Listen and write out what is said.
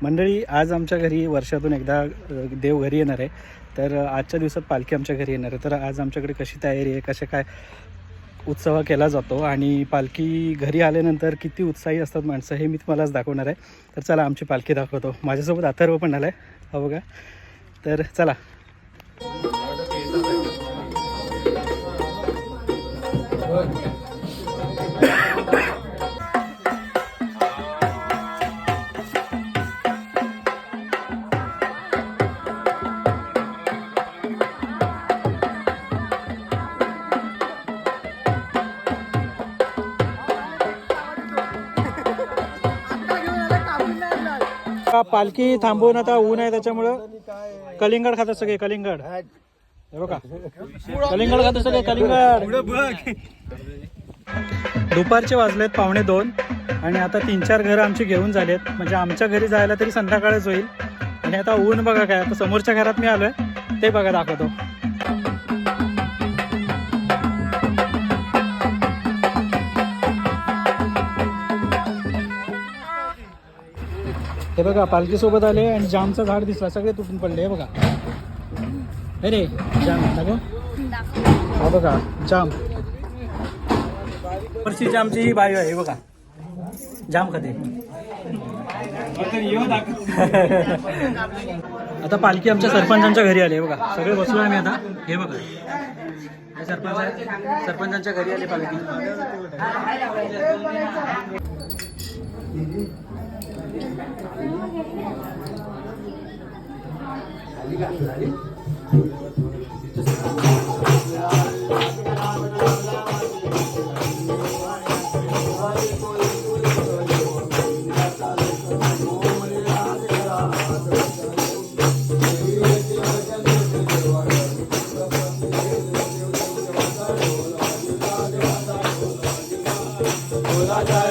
मंडळी, आज आमच्या घरी वर्षातून एकदा देव घरी येणार आहे. तर आजच्या दिवसात पालखी आमच्या घरी येणार आहे. तर आज आमच्याकडे कशी तयारी आहे, कसे काय उत्सव केला जातो आणि पालखी घरी आल्यानंतर किती उत्साही असतात माणसं, हे मी तुम्हाला आज दाखवणार आहे. तर चला आमची पालखी दाखवतो. माझ्यासोबत अथर्व पण आला आहे, हा बघा. तर चला. पालखी थांबवून आता ऊन आहे त्याच्यामुळं कलिंगड खातात सगळे. कलिंगड हे बघा, कलिंगड खातात सगळे. कलिंगड. दुपारचे वाजलेत 1:45 आणि आता 3-4 घरं आमची घेऊन झालेत. म्हणजे आमच्या घरी जायला तरी संध्याकाळच होईल. आणि आता ऊन बघा काय. आता समोरच्या घरात मी आलोय, ते बघा दाखवतो. हे बघा पालखी सोबत आले आणि जामचं झाड दिसला, सगळे तुटून पडले. हे बघा, हे रे जाम दाखव. हा बघा जाम. वर्षी जामची ही बाई आहे, हे बघा जाम खाते. आता पालखी आमच्या सरपंचांच्या घरी आली. हे बघा सगळे बसलो आम्ही आता. हे बघा हे सरपंचांच्या घरी आले पालखी. Raja